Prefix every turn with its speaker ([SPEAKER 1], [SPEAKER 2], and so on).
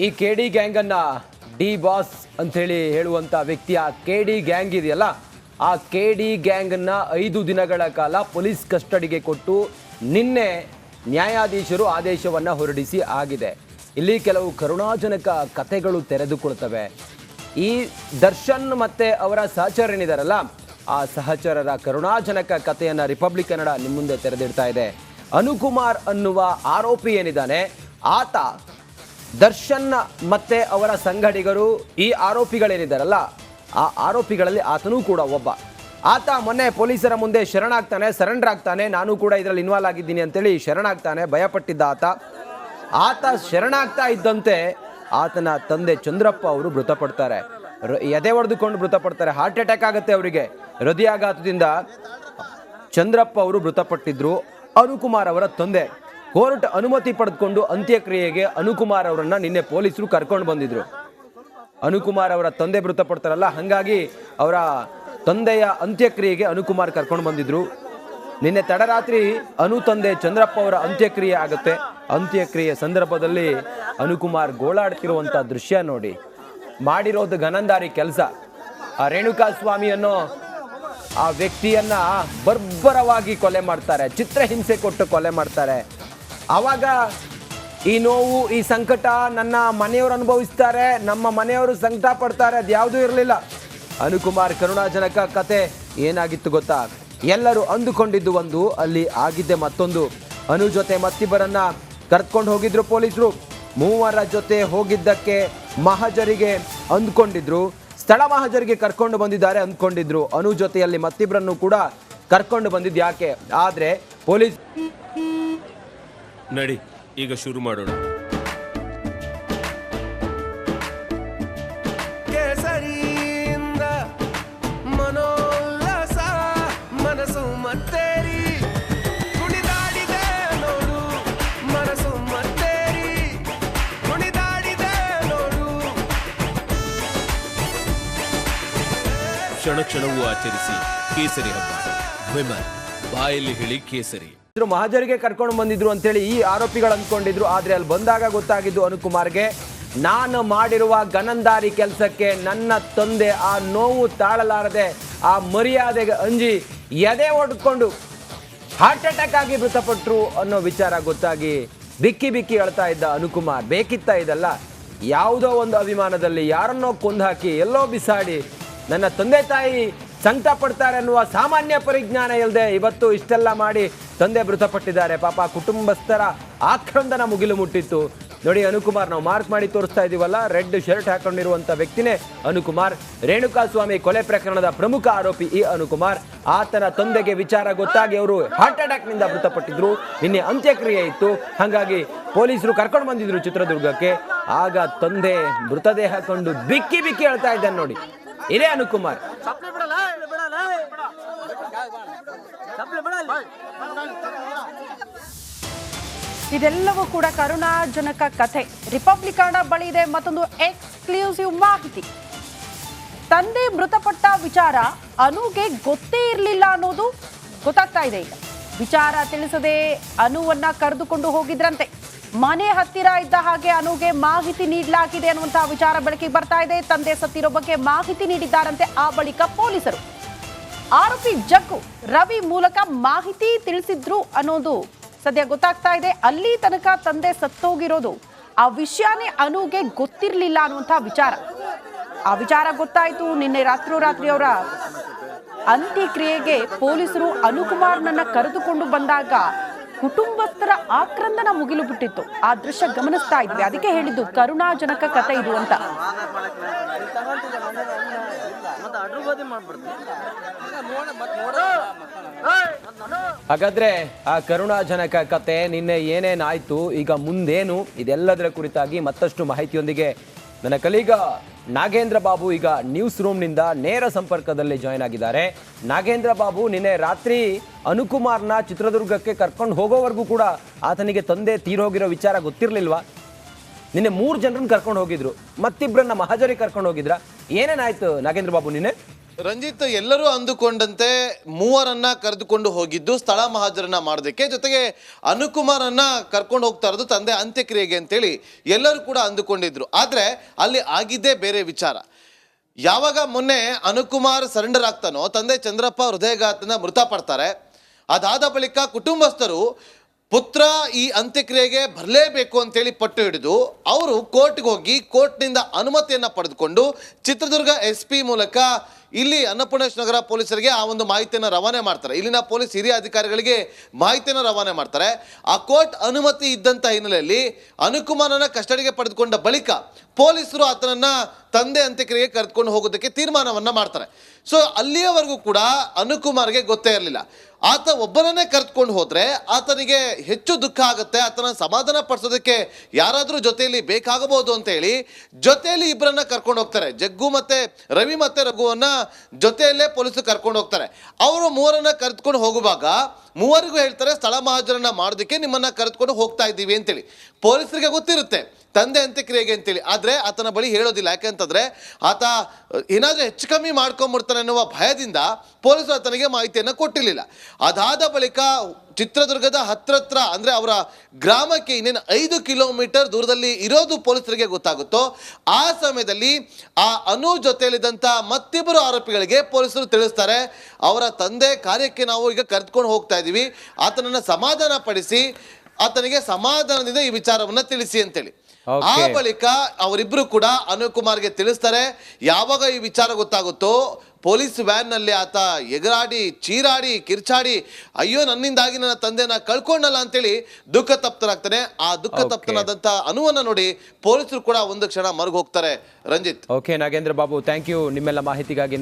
[SPEAKER 1] ಈ ಕೆಡಿ ಗ್ಯಾಂಗ್ ಅನ್ನ D boss ಅಂತ ಹೇಳುವಂತ ವ್ಯಕ್ತಿ, ಆ ಕೆಡಿ ಗ್ಯಾಂಗ್ ಇದೆಯಲ್ಲ, ಆ ಕೆಡಿ ಗ್ಯಾಂಗ್ ಅನ್ನ 5 ದಿನಗಳ ಕಾಲ ಪೊಲೀಸ್ ಕಸ್ಟಡಿಗೆ ಕೊಟ್ಟು ನಿನ್ನೆ ನ್ಯಾಯಾಧೀಶರು ಆದೇಶವನ್ನ ಹೊರಡಿಸಿ ಆಗಿದೆ. ಇಲ್ಲಿ ಕೆಲವು ಕರುಣಾಜನಕ ಕಥೆಗಳು ತೆರೆದುಕೊಳ್ತವೆ. ಈ ದರ್ಶನ್ ಮತ್ತೆ ಅವರ ಸಹಚರನಿದಾರಲ್ಲ, ಆ ಸಹಚರರ ಕರುಣಾಜನಕ ಕಥೆಯನ್ನ ರಿಪಬ್ಲಿಕ್ ಕನ್ನಡ ನಿಮ್ಮ ಮುಂದೆ ತೆರೆದಿಡ್ತಾ ಇದೆ. ಅನುಕುಮಾರ್ ಅನ್ನುವ ಆರೋಪಿ ಏನಿದ್ದಾನೆ, ಆತ ದರ್ಶನ್ ಮತ್ತೆ ಅವರ ಸಂಗಡಿಗರು, ಈ ಆರೋಪಿಗಳೇನಿದ್ದಾರಲ್ಲ, ಆ ಆರೋಪಿಗಳಲ್ಲಿ ಆತನೂ ಕೂಡ ಒಬ್ಬ. ಆತ ಮೊನ್ನೆ ಪೊಲೀಸರ ಮುಂದೆ ಸರೆಂಡರ್ ಆಗ್ತಾನೆ. ನಾನು ಕೂಡ ಇದರಲ್ಲಿ ಇನ್ವಾಲ್ವ್ ಆಗಿದ್ದೀನಿ ಅಂತೇಳಿ ಶರಣಾಗ್ತಾನೆ. ಭಯಪಟ್ಟಿದ್ದ ಆತ ಶರಣಾಗ್ತಾ ಇದ್ದಂತೆ ಆತನ ತಂದೆ ಚಂದ್ರಪ್ಪ ಅವರು ಮೃತಪಡ್ತಾರೆ. ಎದೆ ಹೊಡೆದುಕೊಂಡು ಮೃತಪಡ್ತಾರೆ. ಹಾರ್ಟ್ ಅಟ್ಯಾಕ್ ಆಗುತ್ತೆ ಅವರಿಗೆ, ಹೃದಯಾಘಾತದಿಂದ ಚಂದ್ರಪ್ಪ ಅವರು ಮೃತಪಟ್ಟಿದ್ರು. ಅನುಕುಮಾರ್ ಅವರ ತಂದೆ ಕೋರ್ಟ್ ಅನುಮತಿ ಪಡೆದುಕೊಂಡು ಅಂತ್ಯಕ್ರಿಯೆಗೆ ಅನುಕುಮಾರ್ ಅವರನ್ನ ನಿನ್ನೆ ಪೊಲೀಸರು ಕರ್ಕೊಂಡು ಬಂದಿದ್ರು. ಅನುಕುಮಾರ್ ಅವರ ತಂದೆ ಮೃತಪಡ್ತಾರಲ್ಲ, ಹಾಗಾಗಿ ಅವರ ತಂದೆಯ ಅಂತ್ಯಕ್ರಿಯೆಗೆ ಅನುಕುಮಾರ್ ಕರ್ಕೊಂಡು ಬಂದಿದ್ರು. ನಿನ್ನೆ ತಡರಾತ್ರಿ ಅನು ತಂದೆ ಚಂದ್ರಪ್ಪ ಅವರ ಅಂತ್ಯಕ್ರಿಯೆ ಆಗುತ್ತೆ. ಅಂತ್ಯಕ್ರಿಯೆ ಸಂದರ್ಭದಲ್ಲಿ ಅನುಕುಮಾರ್ ಗೋಳಾಡ್ತಿರುವಂಥ ದೃಶ್ಯ ನೋಡಿ. ಮಾಡಿರೋದು ಗನಂದಾರಿ ಕೆಲಸ. ಆ ರೇಣುಕಾ ಸ್ವಾಮಿ ಅನ್ನೋ ಆ ವ್ಯಕ್ತಿಯನ್ನ ಬರ್ಬರವಾಗಿ ಕೊಲೆ ಮಾಡ್ತಾರೆ, ಚಿತ್ರಹಿಂಸೆ ಕೊಟ್ಟು ಕೊಲೆ ಮಾಡ್ತಾರೆ. ಆವಾಗ ಈ ನೋವು, ಈ ಸಂಕಟ ನನ್ನ ಮನೆಯವರು ಅನುಭವಿಸ್ತಾರೆ, ನಮ್ಮ ಮನೆಯವರು ಸಂಕಟ ಪಡ್ತಾರೆ, ಅದು ಯಾವುದೂ ಇರಲಿಲ್ಲ. ಅನುಕುಮಾರ್ ಕರುಣಾಜನಕ ಕತೆ ಏನಾಗಿತ್ತು ಗೊತ್ತಾ? ಎಲ್ಲರೂ ಅಂದುಕೊಂಡಿದ್ದು ಒಂದು, ಅಲ್ಲಿ ಆಗಿದ್ದೆ ಮತ್ತೊಂದು. ಅನು ಜೊತೆ ಮತ್ತಿಬ್ಬರನ್ನ ಕರ್ಕೊಂಡು ಹೋಗಿದ್ರು ಪೊಲೀಸರು. 3 ಜೊತೆ ಹೋಗಿದ್ದಕ್ಕೆ ಮಹಜರಿಗೆ ಅಂದ್ಕೊಂಡಿದ್ರು, ಸ್ಥಳ ಮಹಜರಿಗೆ ಕರ್ಕೊಂಡು ಬಂದಿದ್ದಾರೆ ಅಂದ್ಕೊಂಡಿದ್ರು. ಅನು ಜೊತೆಯಲ್ಲಿ ಮತ್ತಿಬ್ಬರನ್ನು ಕೂಡ ಕರ್ಕೊಂಡು ಬಂದಿದ್ದು ಯಾಕೆ? ಆದ್ರೆ ಪೊಲೀಸ್
[SPEAKER 2] ನಡಿ ಈಗ ಶುರು ಮಾಡೋಣ. ಕೇಸರಿಯಿಂದ ಮನೋಲ್ಲಾಸ ಮನಸ್ಸು ಮತ್ತೇರಿ ಕುಣಿದಾಡಿದೆ ನೋಡು, ಮನಸ್ಸು ಮತ್ತೇರಿ ಕುಣಿದಾಡಿದೆ ನೋಡು. ಕ್ಷಣ ಕ್ಷಣವೂ ಆಚರಿಸಿ ಕೇಸರಿ ಹಬ್ಬ. ವಿಮಲ್ ಬಾಯಲ್ಲಿ ಹೇಳಿ ಕೇಸರಿ.
[SPEAKER 1] ಮಹಜರಿಗೆ ಕರ್ಕೊಂಡು ಬಂದಿದ್ರು ಅಂತೇಳಿ ಈ ಆರೋಪಿಗಳು ಅಂದ್ಕೊಂಡಿದ್ರು. ಆದ್ರೆ ಅಲ್ಲಿ ಬಂದಾಗ ಗೊತ್ತಾಗಿದ್ದು ಅನುಕುಮಾರ್ಗೆ, ನಾನು ಮಾಡಿರುವ ಗನಂದಾರಿ ಕೆಲಸಕ್ಕೆ ನನ್ನ ತಂದೆ ಆ ನೋವು ತಾಳಲಾರದೆ, ಆ ಮರ್ಯಾದೆಗೆ ಅಂಜಿ ಎದೆ ಹೊಡ್ಕೊಂಡು ಹಾರ್ಟ್ ಅಟ್ಯಾಕ್ ಆಗಿ ಮೃತಪಟ್ಟರು ಅನ್ನೋ ವಿಚಾರ ಗೊತ್ತಾಗಿ ಬಿಕ್ಕಿ ಬಿಕ್ಕಿ ಅಳ್ತಾ ಇದ್ದ ಅನುಕುಮಾರ್, ಬೇಕಿತ್ತ ಇದಲ್ಲ, ಯಾವುದೋ ಒಂದು ಅಭಿಮಾನದಲ್ಲಿ ಯಾರನ್ನೋ ಕೊಂದಾಕಿ ಎಲ್ಲೋ ಬಿಸಾಡಿ ನನ್ನ ತಂದೆ ತಾಯಿ ಸಂಕಟ ಪಡ್ತಾರೆ ಅನ್ನುವ ಸಾಮಾನ್ಯ ಪರಿಜ್ಞಾನ ಇಲ್ಲದೆ ಇವತ್ತು ಇಷ್ಟೆಲ್ಲ ಮಾಡಿ ತಂದೆ ಮೃತಪಟ್ಟಿದ್ದಾರೆ. ಪಾಪ ಕುಟುಂಬಸ್ಥರ ಆಕ್ರಂದನ ಮುಗಿಲು ಮುಟ್ಟಿತ್ತು ನೋಡಿ. ಅನುಕುಮಾರ್ ನಾವು ಮಾರ್ಕ್ ಮಾಡಿ ತೋರಿಸ್ತಾ ಇದೀವಲ್ಲ, ರೆಡ್ ಶರ್ಟ್ ಹಾಕೊಂಡಿರುವಂತ ವ್ಯಕ್ತಿನೇ ಅನುಕುಮಾರ್. ರೇಣುಕಾ ಸ್ವಾಮಿ ಕೊಲೆ ಪ್ರಕರಣದ ಪ್ರಮುಖ ಆರೋಪಿ ಈ ಅನುಕುಮಾರ್. ಆತನ ತಂದೆಗೆ ವಿಚಾರ ಗೊತ್ತಾಗಿ ಅವರು ಹಾರ್ಟ್ ಅಟ್ಯಾಕ್ ನಿಂದ ಮೃತಪಟ್ಟಿದ್ರು. ನಿನ್ನೆ ಅಂತ್ಯಕ್ರಿಯೆ ಇತ್ತು, ಹಾಗಾಗಿ ಪೊಲೀಸರು ಕರ್ಕೊಂಡು ಬಂದಿದ್ರು ಚಿತ್ರದುರ್ಗಕ್ಕೆ. ಆಗ ತಂದೆ ಮೃತದೇಹ ಕಂಡು ಬಿಕ್ಕಿ ಬಿಕ್ಕಿ ಹೇಳ್ತಾ ಇದ್ದಾನೆ ನೋಡಿ. ಇದೇ ಅನುಕುಮಾರ್.
[SPEAKER 3] ಇದೆಲ್ಲವೂ ಕೂಡ ಕರುಣಾಜನಕ ಕಥೆ. ರಿಪಬ್ಲಿಕ್ ಕನ್ನಡ ಬಳಿ ಇದೆ ಮತ್ತೊಂದು ಎಕ್ಸ್ಕ್ಲೂಸಿವ್ ಮಾಹಿತಿ. ತಂದೆ ಮೃತಪಟ್ಟ ವಿಚಾರ ಅನುಗೆ ಗೊತ್ತೇ ಇರಲಿಲ್ಲ ಅನ್ನೋದು ಗೊತ್ತಾಗ್ತಾ ಇದೆ. ಈಗ ವಿಚಾರ ತಿಳಿಸದೆ ಅನುವನ್ನ ಕರೆದುಕೊಂಡು ಹೋಗಿದ್ರಂತೆ. ಮನೆ ಹತ್ತಿರ ಇದ್ದ ಹಾಗೆ ಅನುಗೆ ಮಾಹಿತಿ ನೀಡಲಾಗಿದೆ ಅನ್ನುವಂತಹ ವಿಚಾರ ಬೆಳಕಿಗೆ ಬರ್ತಾ ಇದೆ. ತಂದೆ ಸತ್ತಿರೋ ಬಗ್ಗೆ ಮಾಹಿತಿ ನೀಡಿದ್ದಾರಂತೆ. ಆ ಬಳಿಕ ಪೊಲೀಸರು ಆರೋಪಿ ಜಗ್ಗು ರವಿ ಮೂಲಕ ಮಾಹಿತಿ ತಿಳಿಸಿದ್ರು ಅನ್ನೋದು ಸದ್ಯ ಗೊತ್ತಾಗ್ತಾ ಇದೆ. ಅಲ್ಲಿ ತನಕ ತಂದೆ ಸತ್ತೋಗಿರೋದು ಆ ವಿಷಯನೇ ಅನುಗೆ ಗೊತ್ತಿರಲಿಲ್ಲ ಅನ್ನುವಂತಹ ವಿಚಾರ. ಆ ವಿಚಾರ ಗೊತ್ತಾಯ್ತು ನಿನ್ನೆ ರಾತ್ರಿ ಅವರ ಅಂತ್ಯಕ್ರಿಯೆಗೆ ಪೊಲೀಸರು ಅನುಕುಮಾರ್ನನ್ನ ಕರೆದುಕೊಂಡು ಬಂದಾಗ ಕುಟುಂಬಸ್ಥರ ಆಕ್ರಂದನ ಮುಗಿಲು ಬಿಟ್ಟಿತ್ತು. ಆ ದೃಶ್ಯ ಗಮನಿಸ್ತಾ ಇದ್ವಿ. ಅದಕ್ಕೆ ಹೇಳಿದ್ದು ಕರುಣಾಜನಕ ಕಥೆ ಇದು ಅಂತ.
[SPEAKER 1] ಹಾಗಾದ್ರೆ ಆ ಕರುಣಾಜನಕ ಕತೆ ನಿನ್ನೆ ಏನೇನಾಯ್ತು, ಈಗ ಮುಂದೇನು, ಇದೆಲ್ಲದರ ಕುರಿತಾಗಿ ಮತ್ತಷ್ಟು ಮಾಹಿತಿಯೊಂದಿಗೆ ನನ್ನ ಕಲೀಗ ನಾಗೇಂದ್ರ ಬಾಬು ಈಗ ನ್ಯೂಸ್ ರೂಮ್ನಿಂದ ನೇರ ಸಂಪರ್ಕದಲ್ಲಿ ಜಾಯ್ನ್ ಆಗಿದ್ದಾರೆ. ನಾಗೇಂದ್ರ ಬಾಬು, ನಿನ್ನೆ ರಾತ್ರಿ ಅನುಕುಮಾರ್ನ ಚಿತ್ರದುರ್ಗಕ್ಕೆ ಕರ್ಕೊಂಡು ಹೋಗೋವರೆಗೂ ಕೂಡ ಆತನಿಗೆ ತಂದೆ ತೀರೋಗಿರೋ ವಿಚಾರ ಗೊತ್ತಿರಲಿಲ್ವಾ? ನಿನ್ನೆ 3 ಜನರನ್ನು ಕರ್ಕೊಂಡು ಹೋಗಿದ್ರು, ಮತ್ತಿಬ್ಬರನ್ನ ಮಹಜರಿಗೆ ಕರ್ಕೊಂಡು ಹೋಗಿದ್ರ, ಏನೇನಾಯ್ತು ನಾಗೇಂದ್ರ ಬಾಬು ನಿನ್ನೆ?
[SPEAKER 4] ರಂಜಿತ್, ಎಲ್ಲರೂ ಅಂದುಕೊಂಡಂತೆ ಮೂವರನ್ನ ಕರೆದುಕೊಂಡು ಹೋಗಿದ್ದು ಸ್ಥಳ ಮಹಾಜರನ್ನ ಮಾಡೋದಕ್ಕೆ, ಜೊತೆಗೆ ಅನುಕುಮಾರನ್ನ ಕರ್ಕೊಂಡು ಹೋಗ್ತಾ ಇರೋದು ತಂದೆ ಅಂತ್ಯಕ್ರಿಯೆಗೆ ಅಂತೇಳಿ ಎಲ್ಲರೂ ಕೂಡ ಅಂದುಕೊಂಡಿದ್ರು. ಆದ್ರೆ ಅಲ್ಲಿ ಆಗಿದ್ದೇ ಬೇರೆ ವಿಚಾರ. ಯಾವಾಗ ಮೊನ್ನೆ ಅನುಕುಮಾರ್ ಸರೆಂಡರ್ ಆಗ್ತಾನೋ, ತಂದೆ ಚಂದ್ರಪ್ಪ ಹೃದಯಘಾತದಿಂದ ಮೃತಪಡ್ತಾರೆ. ಅದಾದ ಬಳಿಕ ಕುಟುಂಬಸ್ಥರು ಪುತ್ರ ಈ ಅಂತ್ಯಕ್ರಿಯೆಗೆ ಬರಲೇಬೇಕು ಅಂತೇಳಿ ಪಟ್ಟು ಹಿಡಿದು ಅವರು ಕೋರ್ಟ್ಗೆ ಹೋಗಿ ಕೋರ್ಟ್ನಿಂದ ಅನುಮತಿಯನ್ನು ಪಡೆದುಕೊಂಡು ಚಿತ್ರದುರ್ಗ SP ಮೂಲಕ ಇಲ್ಲಿ ಅನ್ನಪೂರ್ಣೇಶ್ವರ ನಗರ ಪೊಲೀಸರಿಗೆ ಆ ಒಂದು ಮಾಹಿತಿಯನ್ನು ರವಾನೆ ಮಾಡ್ತಾರೆ. ಇಲ್ಲಿನ ಪೊಲೀಸ್ ಹಿರಿಯ ಅಧಿಕಾರಿಗಳಿಗೆ ಮಾಹಿತಿಯನ್ನು ರವಾನೆ ಮಾಡ್ತಾರೆ. ಆ ಕೋರ್ಟ್ ಅನುಮತಿ ಇದ್ದಂಥ ಹಿನ್ನೆಲೆಯಲ್ಲಿ ಅನುಕುಮಾರನ ಕಸ್ಟಡಿಗೆ ಪಡೆದುಕೊಂಡ ಬಳಿಕ ಪೊಲೀಸರು ಆತನನ್ನ ತಂದೆ ಅಂತ್ಯಕ್ರಿಯೆಗೆ ಕರೆದುಕೊಂಡು ಹೋಗೋದಕ್ಕೆ ತೀರ್ಮಾನವನ್ನ ಮಾಡ್ತಾರೆ. ಸೊ ಅಲ್ಲಿಯವರೆಗೂ ಕೂಡ ಅನುಕುಮಾರ್ಗೆ ಗೊತ್ತೇ ಇರಲಿಲ್ಲ. ಆತ ಒಬ್ಬರನ್ನೇ ಕರೆದುಕೊಂಡು ಹೋದ್ರೆ ಆತನಿಗೆ ಹೆಚ್ಚು ದುಃಖ ಆಗುತ್ತೆ, ಆತನ ಸಮಾಧಾನ ಪಡಿಸೋದಕ್ಕೆ ಯಾರಾದರೂ ಜೊತೆಯಲ್ಲಿ ಬೇಕಾಗಬಹುದು ಅಂತ ಹೇಳಿ ಜೊತೆಯಲ್ಲಿ ಇಬ್ಬರನ್ನ ಕರ್ಕೊಂಡು ಹೋಗ್ತಾರೆ. ಜಗ್ಗು ಮತ್ತೆ ರವಿ ಮತ್ತೆ ರಘುವನ್ನ ಜೊತೆಯಲ್ಲೇ ಪೊಲೀಸರು ಕರ್ಕೊಂಡು ಹೋಗ್ತಾರೆ. ಅವರು ಮೂವರನ್ನ ಕರೆದುಕೊಂಡು ಹೋಗುವಾಗ ಮೂವರಿಗೂ ಹೇಳ್ತಾರೆ ಸ್ಥಳ ಮಹಾಜರನ್ನ ಮಾಡೋದಕ್ಕೆ ನಿಮ್ಮನ್ನ ಕರೆದುಕೊಂಡು ಹೋಗ್ತಾ ಇದ್ದೀವಿ ಅಂತೇಳಿ. ಪೊಲೀಸರಿಗೆ ಗೊತ್ತಿರುತ್ತೆ ತಂದೆ ಅಂತ್ಯಕ್ರಿಯೆಗೆ ಅಂತೇಳಿ, ಆದ್ರೆ ಆತನ ಬಳಿ ಹೇಳೋದಿಲ್ಲ. ಯಾಕೆಂತಂದ್ರೆ ಆತ ಏನಾದ್ರೂ ಹೆಚ್ಚು ಕಮ್ಮಿ ಮಾಡ್ಕೊಂಡ್ಬಿಡ್ತಾನೆ ಅನ್ನುವ ಭಯದಿಂದ ಪೊಲೀಸರು ಆತನಿಗೆ ಮಾಹಿತಿಯನ್ನು ಕೊಟ್ಟಿರಲಿಲ್ಲ. ಅದಾದ ಬಳಿಕ ಚಿತ್ರದುರ್ಗದ ಹತ್ರ ಅಂದ್ರೆ ಅವರ ಗ್ರಾಮಕ್ಕೆ ಇನ್ನೇನು 5 ಕಿಲೋಮೀಟರ್ ದೂರದಲ್ಲಿ ಇರೋದು ಪೊಲೀಸರಿಗೆ ಗೊತ್ತಾಗುತ್ತೋ ಆ ಸಮಯದಲ್ಲಿ ಆ ಅನು ಜೊತೆಯಲ್ಲಿದ್ದಂಥ ಮತ್ತಿಬ್ಬರು ಆರೋಪಿಗಳಿಗೆ ಪೊಲೀಸರು ತಿಳಿಸ್ತಾರೆ, ಅವರ ತಂದೆ ಕಾರ್ಯಕ್ಕೆ ನಾವು ಈಗ ಕರೆದುಕೊಂಡು ಹೋಗ್ತಾ ಇದ್ದೀವಿ, ಆತನನ್ನ ಸಮಾಧಾನ ಪಡಿಸಿ ಆತನಿಗೆ ಸಮಾಧಾನದಿಂದ ಈ ವಿಚಾರವನ್ನ ತಿಳಿಸಿ ಅಂತೇಳಿ. ಆ ಬಳಿಕ ಅವರಿಬ್ರು ಕೂಡ ಅನುಕುಮಾರ್ಗೆ ತಿಳಿಸ್ತಾರೆ. ಯಾವಾಗ ಈ ವಿಚಾರ ಗೊತ್ತಾಗುತ್ತೋ ಪೊಲೀಸ್ ವ್ಯಾನ್ ನಲ್ಲಿ ಆತ ಎಗರಾಡಿ ಚೀರಾಡಿ ಕಿರ್ಚಾಡಿ ಅಯ್ಯೋ ನನ್ನಿಂದಾಗಿ ನನ್ನ ತಂದೆನ ಕಳ್ಕೊಂಡಲ್ಲ ಅಂತೇಳಿ ದುಃಖ ತಪ್ತರಾಗ್ತಾನೆ. ಆ ದುಃಖ ತಪ್ತನಾದಂತ ಅನುವನ್ನ ನೋಡಿ ಪೊಲೀಸರು ಕೂಡ ಒಂದು ಕ್ಷಣ ಮರುಗ್ ಹೋಗ್ತಾರೆ. Ranjit.
[SPEAKER 1] Okay Nagendra Babu, thank you ನಿಮ್ಮೆಲ್ಲ ಮಾಹಿತಿಗಾಗಿ.